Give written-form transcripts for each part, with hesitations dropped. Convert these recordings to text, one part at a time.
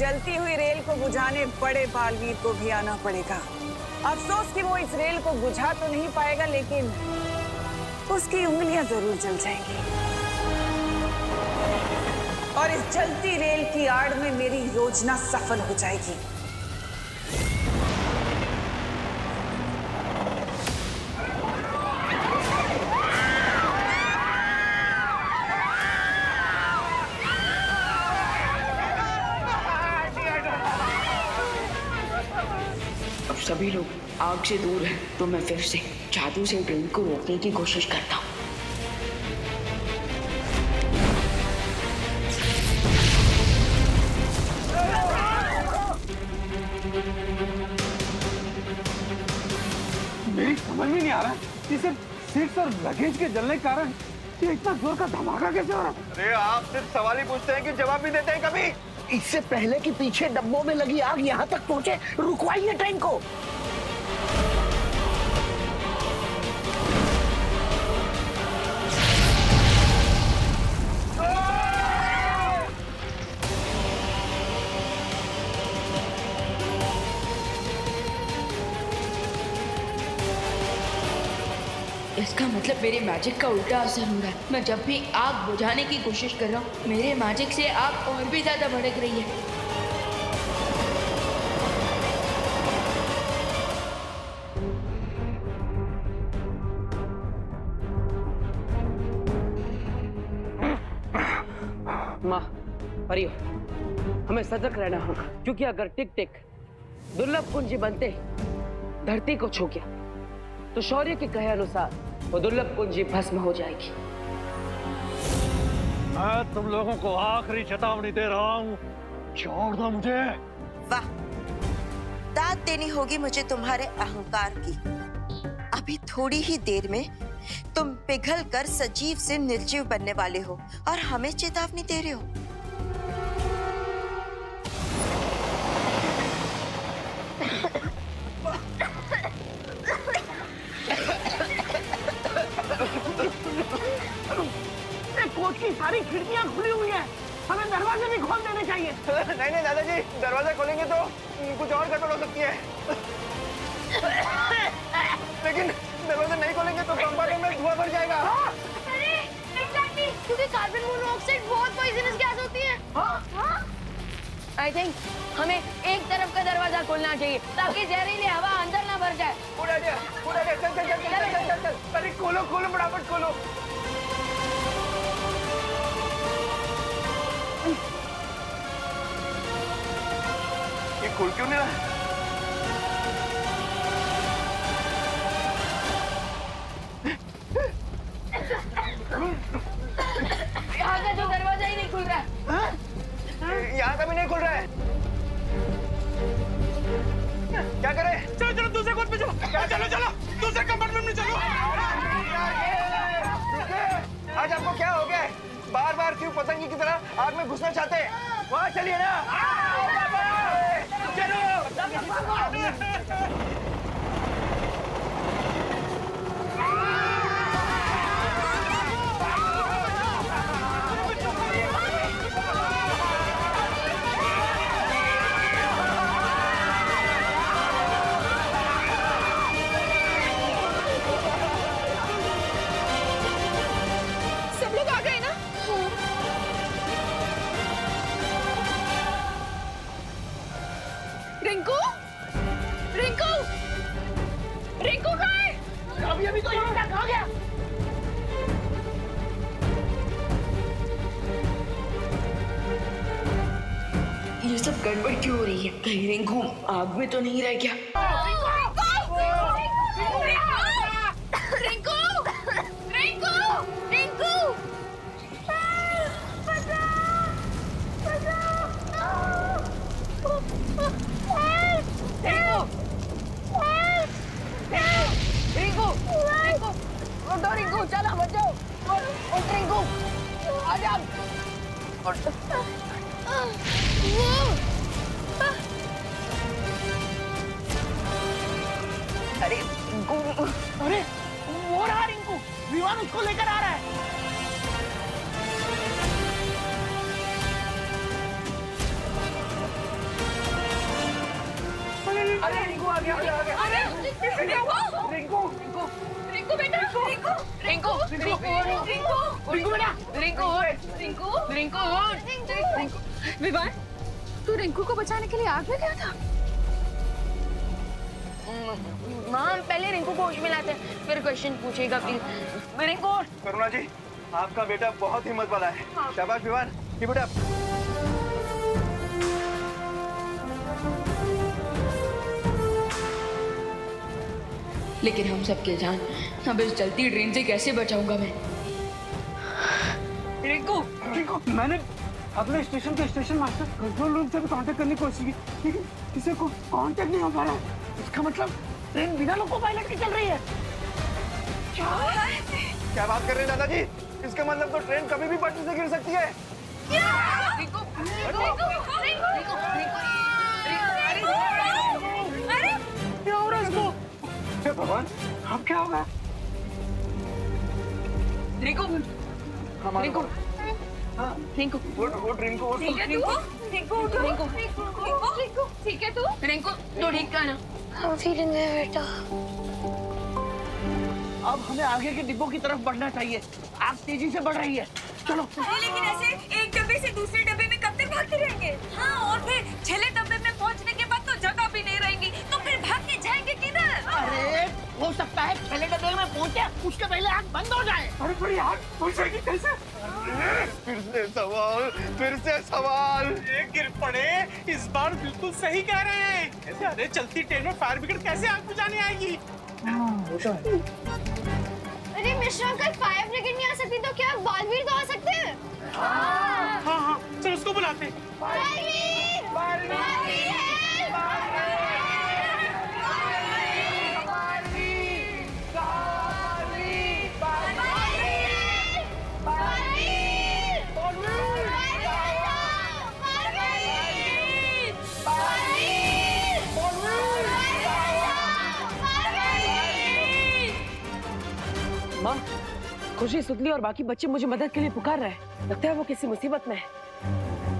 जलती हुई रेल को बुझाने बड़े बालवीर को भी आना पड़ेगा। अफसोस कि वो इस रेल को बुझा तो नहीं पाएगा, लेकिन उसकी उंगलियां जरूर जल जाएंगी। और इस जलती रेल की आड़ में मेरी योजना सफल हो जाएगी। अब सभी लोग आग से दूर हैं, तो मैं फिर से जादू से ट्रेन को रोकने की कोशिश करता हूँ। मेरी समझ में नहीं आ रहा कि सिर्फ सीट्स और लगेज के जलने के कारण ये इतना जोर का धमाका कैसे हो रहा है? अरे आप सिर्फ सवाल ही पूछते हैं कि जवाब भी देते हैं कभी? इससे पहले कि पीछे डब्बों में लगी आग यहाँ तक पहुँचे, रुकवाइए ट्रेन को। इसका मतलब मेरे मैजिक का उल्टा असर हो रहा है। मैं जब भी आग बुझाने की कोशिश कर रहा हूँ, मेरे मैजिक से आग और भी ज्यादा भड़क रही है। माँ, परियो, हमें सतर्क रहना होगा, क्योंकि अगर टिक टिक दुर्लभ कुंजी बनते धरती को छू गया तो शौर्य के कहे अनुसार वो दुर्लभ कुंजी भस्म हो जाएगी। मैं तुम लोगों को आखिरी चेतावनी दे रहा हूँ, छोड़ दो मुझे। वाह, दाद देनी होगी मुझे तुम्हारे अहंकार की। अभी थोड़ी ही देर में तुम पिघल कर सजीव से निर्जीव बनने वाले हो और हमें चेतावनी दे रहे हो। कोच की सारी खिड़कियां खुली हुई हैं, हमें दरवाजे भी खोल देने चाहिए। नहीं नहीं दादाजी, दरवाजा खोलेंगे तो कुछ और गड़बड़ हो सकती है। लेकिन दरवाजा नहीं खोलेंगे तो कंपार्टमेंट में धुआं भर जाएगा। अरे एग्जैक्टली, क्योंकि कार्बन मोनोऑक्साइड बहुत पॉइजनस गैस होती है। आई थिंक हमें एक तरफ का दरवाजा खोलना चाहिए ताकि जहरीली हवा अंदर ना भर जाए। उड़ा दिया, चल चल चल चल चल चल चल। अरे खोलो खोलो, फटाफट खोलो। ये खुल क्यों नहीं रहा? यहाँ का जो दरवाजा ही नहीं खुल रहा है। यहाँ का भी नहीं खुल रहा है। क्या करें? चलो चलो दूसरे कोच पे चलो। चलो चलो दूसरे कंपार्टमेंट में चलो। आज आपको क्या हो गया? बार बार क्यों पतंगी की तरह आग में घुसना चाहते हैं? वहाँ चलिए ना। चलो। सब लोग आ गए ना? रिंकू, रिंकू, रिंकू कहाँ है? अभी तो यहाँ तक आ गया। ये सब गड़बड़ क्यों हो रही है? कहीं रिंकू आग में तो नहीं रह गया? रिंकू, रिंकू, रिंकू, रिंकू, रिंकू, उठो रिंकू, चलो बच्चों, उठ रिंकू, आजा। अरे वो रहा रिंकू, विमान उसको लेकर आ रहा है। अरे रिंकू आ गया, आ गया। अरे रिंकू रिंकू बेटा, रिंकू रिंकू रिंकू रिंकू रिंकू बेटा, रिंकू रिंकू रिंकू विवान, तू रिंकू को बचाने के लिए आग में गया था? माँ, हम पहले रिंकू को होश में लाते हैं, फिर क्वेश्चन पूछेगा प्लीज। रिंकू, करुणा जी, आपका बेटा बहुत हिम्मत वाला है। शाबाश विवान, कीप इट अप। लेकिन हम सबके जान अब इस जलती ट्रेन से कैसे बचाऊंगा मैं? रिंकू, मैंने अगले स्टेशन के स्टेशन मास्टर कंट्रोल रूम से भी कांटेक्ट करने की कोशिश की, लेकिन किसी को कांटेक्ट नहीं हो पा रहा है। इसका मतलब ट्रेन बिना लोको पायलट की चल रही है। क्या बात कर रहे हैं दादाजी? इसका मतलब तो ट्रेन कभी भी पटरी से गिर सकती है। रिंकू रिंकू रिंकू अरे क्या हो रहा है इसको? हे भगवान, अब क्या होगा? रिंकू रिंकू रिंकू उठ रिंकू, उठ। ठीक है तू, रिंकू रिंकू रिंकू ठीक है तू, रिंकू तो ठीक का ना। हाँ फीलिंग है बेटा। अब हमें आगे के डिब्बों की तरफ बढ़ना चाहिए। आग तेजी से बढ़ रही है, चलो। लेकिन ऐसे एक डब्बे से दूसरे डब्बे में कब तक भागते रहेंगे? हाँ, और फिर छले डब्बे में पहुंचने के बाद तो जगह भी नहीं रहेंगी, तो फिर भाग के जाएंगे किधर? अरे हो सकता है पहले डब्बे में पहुंचे, उसके पहले आग बंद हो जाए। अरे बड़ी आग पहुंच जाएगी कैसे? फिर से सवाल। ये गिर पड़े, इस बार बिल्कुल सही कह रहे हैं। ऐसे अरे चलती ट्रेन में फायर ब्रिगेड कैसे आग बुझाने आएगी? अरे मिश्रा, अगर फायर ब्रिगेड नहीं आ सकती तो क्या बालवीर तो आ सकते हैं? हाँ, चल उसको बुलाते हैं। बालवीर! बालवीर है! माँ, खुशी, सुतली और बाकी बच्चे मुझे मदद के लिए पुकार रहे हैं। लगता है वो किसी मुसीबत में है।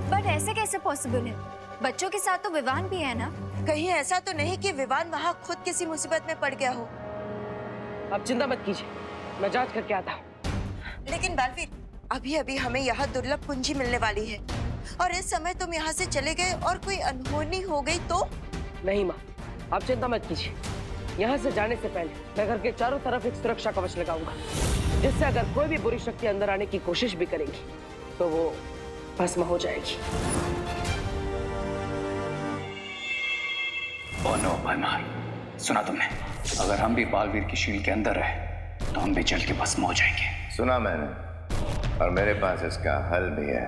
बट ऐसे कैसे पॉसिबल है? बच्चों के साथ तो विवान भी है ना? कहीं ऐसा तो नहीं कि विवान वहाँ खुद किसी मुसीबत में पड़ गया हो। आप चिंता मत कीजिए, मैं जांच करके आता हूँ। लेकिन बालवीर, अभी अभी हमें यहाँ दुर्लभ कुंजी मिलने वाली है, और इस समय तुम यहाँ से चले गए और कोई अनहोनी हो गई तो? नहीं माँ, आप चिंता मत कीजिए। यहाँ से जाने से पहले मैं घर के चारों तरफ एक सुरक्षा कवच लगाऊंगा, जिससे अगर कोई भी बुरी शक्ति अंदर आने की कोशिश भी करेगी तो वो भस्म हो जाएगी। ओ नो भरमार, सुना तुमने? अगर हम भी बालवीर की शील के अंदर रहे तो हम भी जल के भस्म हो जाएंगे। सुना मैंने, और मेरे पास इसका हल भी है।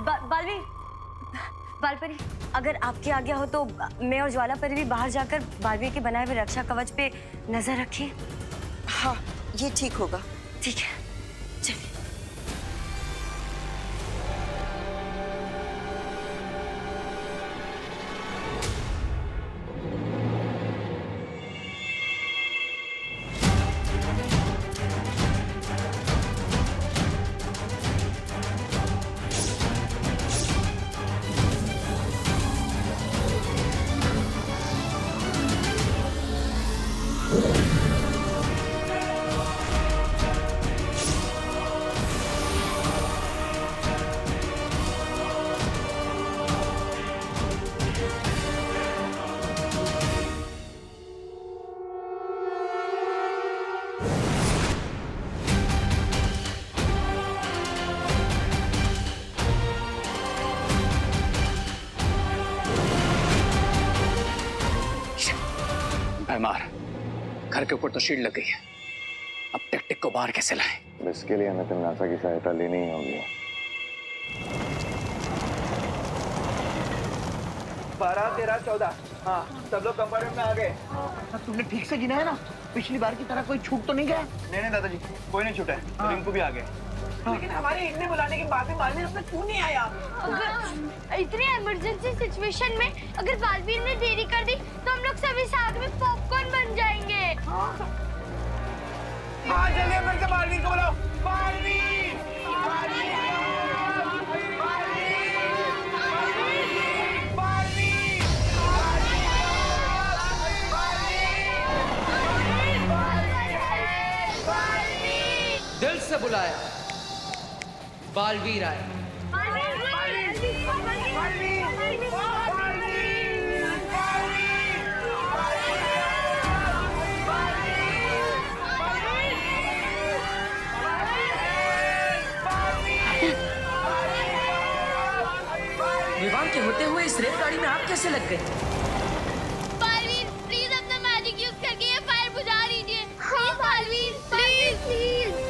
बालवीर, बालपरी, अगर आपकी आज्ञा हो तो मैं और ज्वाला परी भी बाहर जाकर बालवीर के बनाए हुए रक्षा कवच पे नजर रखें। हाँ, ये ठीक होगा। ठीक है, चलिए। भरमार, घर के ऊपर तो शील्ड लग गई है, अब टिक-टिक को बाहर कैसे लाएं? इसके लिए हमें नासा की सहायता लेनी ही होगी। 12, 13, 14। हाँ, सब लोग कंपार्टमेंट में आ गए। तुमने ठीक से गिना है ना? पिछली बार की तरह कोई छूट तो नहीं गया? नहीं दादाजी, कोई नहीं छूटा है। रिंकू भी आ गए। लेकिन हमारे इतने बुलाने के बाद भी बालवीर अपने क्यों नहीं आया? अगर इतनी इमरजेंसी सिचुएशन में अगर बालवीर ने देरी कर दी तो हम लोग सभी साथ में पॉपकॉर्न बन जाएंगे। हाँ, जल्दी फिर से बालवीर को बुलाओ। बालवीर! बालवीर! बालवीर! बालवीर! बुलाया। बालवीर आया। विवाह के होते हुए इस रेलगाड़ी में आप कैसे लग गए? बालवीर प्लीज अपना मैजिक यूज करके ये फायर बुझा लीजिए। Please Baalveer, please please.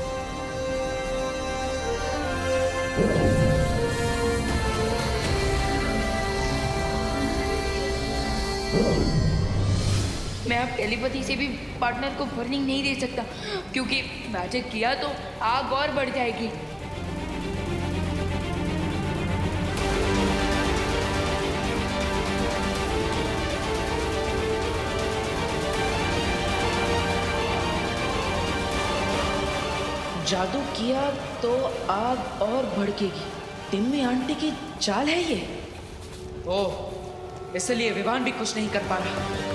मैं अब टेलीपैथी से भी पार्टनर को वार्निंग नहीं दे सकता, क्योंकि मैजिक किया तो आग और बढ़ जाएगी। जादू किया तो आग और भड़केगी। टिम्मी आंटी की चाल है ये। ओह, इसलिए विवान भी कुछ नहीं कर पा रहा।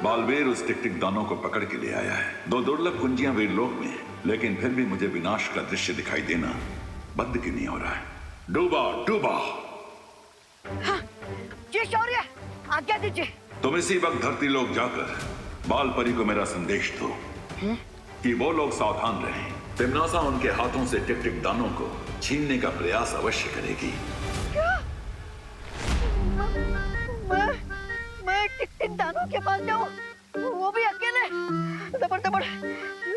बालवीर उस टिक-टिक दानों को पकड़ के ले आया है। 2 दुर्लभ कुंजियां वीरलोक में, लेकिन फिर भी मुझे विनाश का दृश्य दिखाई देना बंद क्यों नहीं हो रहा है। डूबा डूबा। हाँ, जी शौर्य, आज्ञा दीजिए। तुम इसी वक्त धरती लोक जाकर बाल परी को मेरा संदेश दो कि वो लोग सावधान रहें। तिम्नासा उनके हाथों से टिक-टिक दानों को छीनने का प्रयास अवश्य करेगी। मैं टिक-टिक दानों के पास जाऊं, वो भी अकेले? दबड़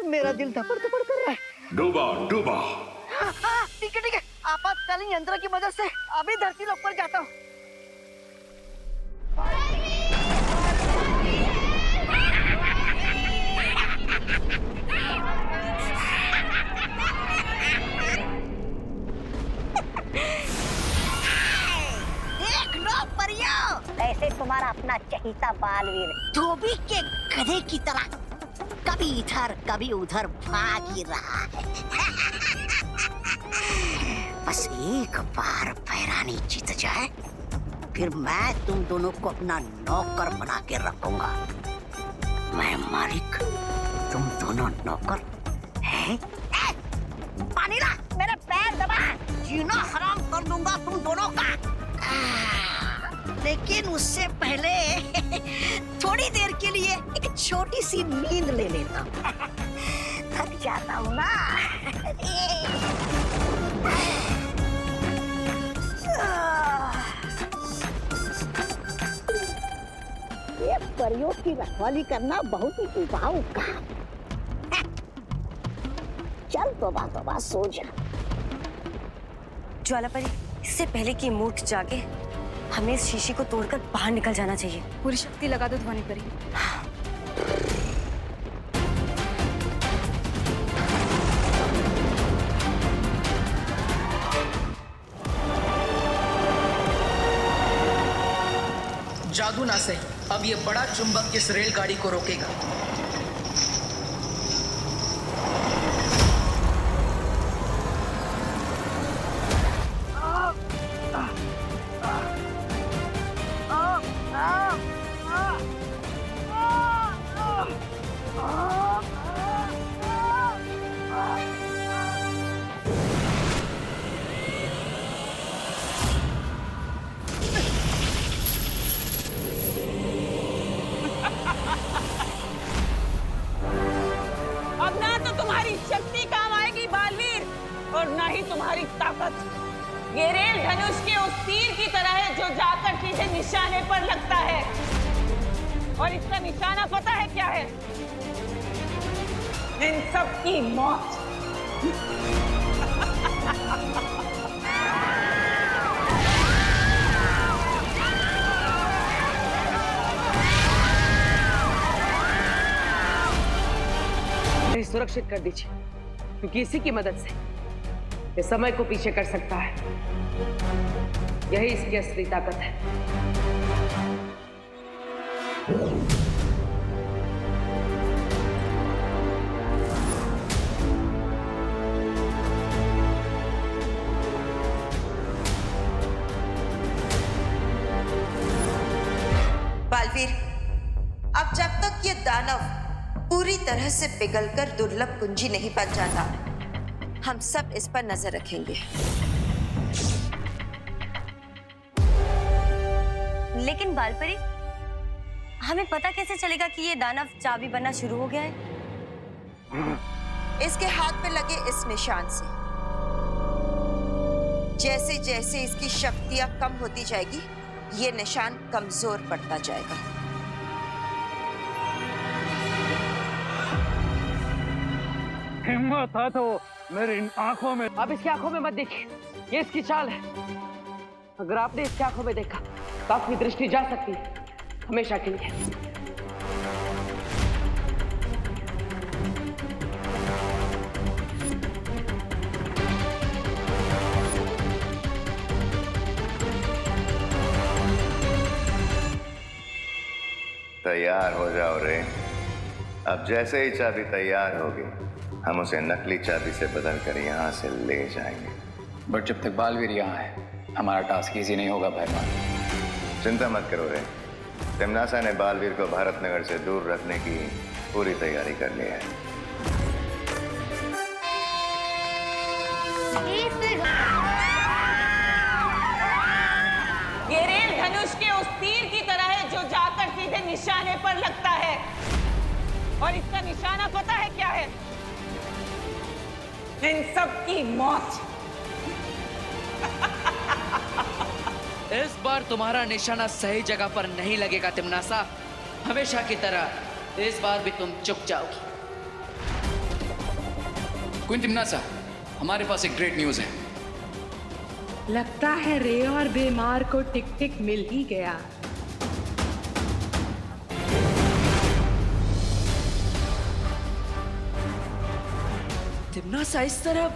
मेरा दिल दबड़ कर रहा है। डूबा डूबा। हाँ, ठीक है, आपातकालीन यंत्र की मदद से अभी धरती लोक पर जाता हूँ। देख लो परियों, ऐसे तुम्हारा अपना चहीता बालवीर धोबी के गधे की तरह कभी इधर कभी उधर भाग ही रहा है। बस एक बार पैरानी जीत जाए, फिर मैं तुम दोनों को अपना नौकर बना के रखूंगा। मैं मालिक, तुम दोनों नौकर हैं? पानी ला, मेरे पैर दबा, जीना हराम कर दूंगा तुम दोनों का। लेकिन उससे पहले थोड़ी देर के लिए एक छोटी सी नींद ले लेता हूँ। थक जाता हूँ ना। ये परियों की रखवाली करना बहुत ही उबाऊ काम। चल तोबा सो जा। ज्वाला परी, इससे पहले कि मूर्ख जागे, हमें इस शीशी को तोड़कर बाहर निकल जाना चाहिए। पूरी शक्ति लगा दो ध्वनि परी। जादू ना सही, अब ये बड़ा चुंबक इस रेलगाड़ी को रोकेगा। तुम्हारी ताकत ये रेल धनुष के उस तीर की तरह है जो जाकर सीधे निशाने पर लगता है। और इसका निशाना पता है क्या है? इन सब की मौत। सुरक्षित कर दीजिए, क्योंकि इसी की मदद से ये समय को पीछे कर सकता है। यही इसकी असली ताकत है। बालवीर, अब जब तक ये दानव पूरी तरह से पिघलकर दुर्लभ कुंजी नहीं बन जाता, हम सब इस पर नजर रखेंगे। लेकिन बालपरी, हमें पता कैसे चलेगा कि ये दानव चाबी बनना शुरू हो गया है? इसके हाथ पे लगे इस निशान से जैसे जैसे इसकी शक्तियां कम होती जाएगी, ये निशान कमजोर पड़ता जाएगा। हिम्मत था तो मेरी इन आंखों में। आप इसकी आंखों में मत देखिए, ये इसकी चाल है। अगर आपने इसकी आंखों में देखा तो आपकी दृष्टि जा सकती है, हमेशा के लिए। तैयार हो जाओ रे। अब जैसे ही चाबी तैयार होगी, हम उसे नकली चाबी से बदलकर यहाँ से ले जाएंगे। बट जब तक बालवीर यहाँ है, हमारा टास्क इजी नहीं होगा भैरवान। चिंता मत करो रे। तिमनासा ने बालवीर को भारत नगर से दूर रखने की पूरी तैयारी कर ली है। ये रेल धनुष के उस तीर की तरह है जो जाकर सीधे निशाने पर लगता है। और इसका निशाना पता है क्या है? इन सब की मौत। इस बार तुम्हारा निशाना सही जगह पर नहीं लगेगा तिमनासा। हमेशा की तरह इस बार भी तुम चुक जाओगी। क्वीन तिमनासा, हमारे पास एक ग्रेट न्यूज है। लगता है रे और बीमार को टिक टिक मिल ही गया। तिमनासा इस तरह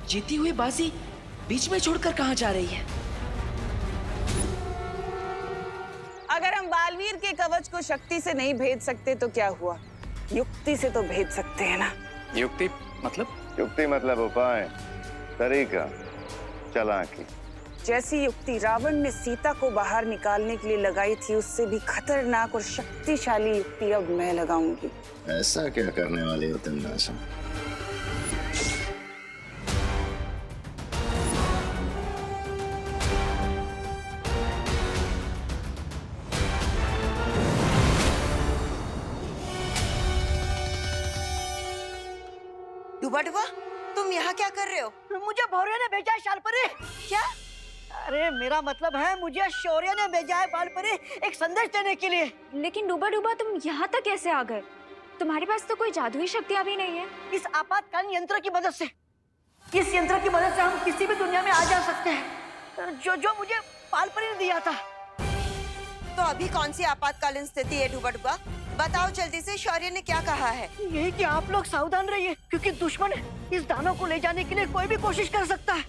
जीती हुई बाजी बीच में छोड़कर कहां जा रही है? अगर हम बालवीर के कवच को शक्ति से नहीं भेद सकते तो क्या हुआ, युक्ति से तो भेद सकते हैं ना। युक्ति मतलब? युक्ति मतलब उपाय, तरीका, चालाकी। जैसी युक्ति रावण ने सीता को बाहर निकालने के लिए लगाई थी, उससे भी खतरनाक और शक्तिशाली युक्ति अब मैं लगाऊंगी। ऐसा क्या करने वाली हो तिमनासा? डुबा डुबा, तुम यहाँ क्या कर रहे हो? मुझे भौरे ने भेजा है शालपरी। क्या? अरे मेरा मतलब है, मुझे शौर्य ने भेजा है बालपरी एक संदेश देने के लिए। लेकिन डूबा डूबा, तुम यहाँ तक कैसे आ गए? तुम्हारे पास तो कोई जादुई शक्तियाँ भी नहीं है। इस आपातकालीन यंत्र की मदद से, इस यंत्र की मदद से हम किसी भी दुनिया में आ जा सकते हैं, जो मुझे बालपरी ने दिया था। तो अभी कौन सी आपातकालीन स्थिति है डुबा डुबा? बताओ जल्दी से, शौर्य ने क्या कहा है? यही कि आप लोग सावधान रहिए, क्योंकि दुश्मन इस दानव को ले जाने के लिए कोई भी कोशिश कर सकता है।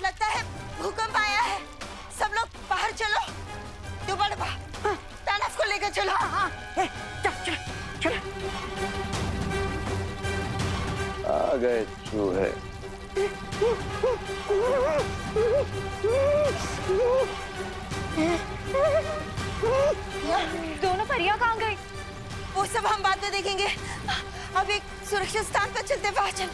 लगता है भूकंप आया है। सब लोग बाहर चलो। डुबा डुबा, दानव को लेकर चलो। चल। आ गए चूहे। दोनों परियां कहाँ गई? वो सब हम बाद में देखेंगे। अब एक सुरक्षित स्थान पर चलते, बाहर चल।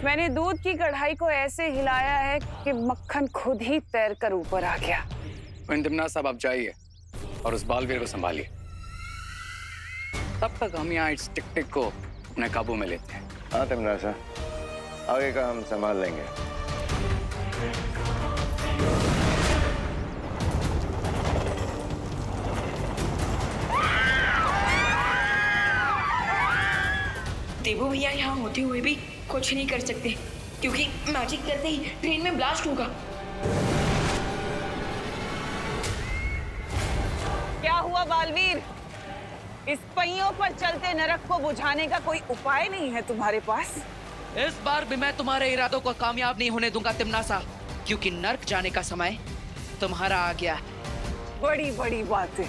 मैंने दूध की कढ़ाई को ऐसे हिलाया है कि मक्खन खुद ही तैरकर ऊपर आ गया। तिमनासा, आप जाइए और उस बालवीर को संभालिए। तब तक हम यहाँ इस टिक-टिक को अपने काबू में लेते हैं। हाँ तिमनासा, आगे का हम संभाल लेंगे। देवू भैया यहाँ होते हुए भी कुछ नहीं कर सकते क्योंकि मैजिक करते ही ट्रेन में ब्लास्ट होगा। क्या हुआ बालवीर? इस पहियों पर चलते नरक को बुझाने का कोई उपाय नहीं है तुम्हारे पास? इस बार भी मैं तुम्हारे इरादों को कामयाब नहीं होने दूंगा तिमनासा, क्योंकि नर्क जाने का समय तुम्हारा आ गया। बड़ी बड़ी बातें।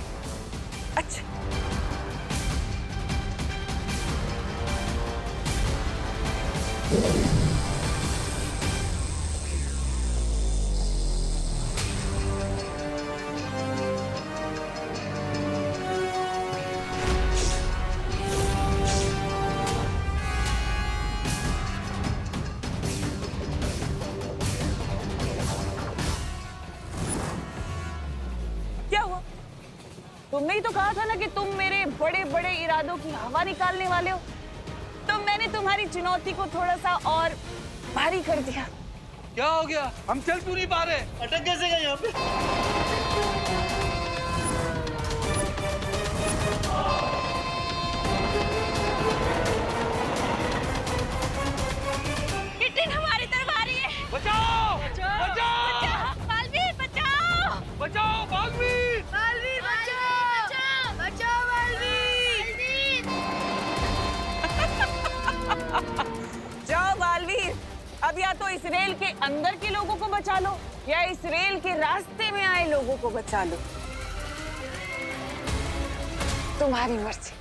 अच्छा, क्या हुआ? तुमने ही तो कहा था ना कि तुम मेरे बड़े बड़े इरादों की हवा निकालने वाले हो। तो मैंने तुम्हारी चुनौती को थोड़ा सा और भारी कर दिया। क्या हो गया? हम चल क्यों नहीं पा रहे? अटक कैसे गए यहाँ पे? किटिन हमारी तरफ आ रही है। बचाओ! बचाओ! बचाओ! बालवीर बचाओ! बचाओ बालवीर! बालवीर बचाओ! बचाओ बालवीर! जाओ बालवीर, अब या तो इस रेल के अंदर के लोगों को बचा लो या इस रेल के रास्ते में आए लोगों को बचा लो। तुम्हारी मर्जी।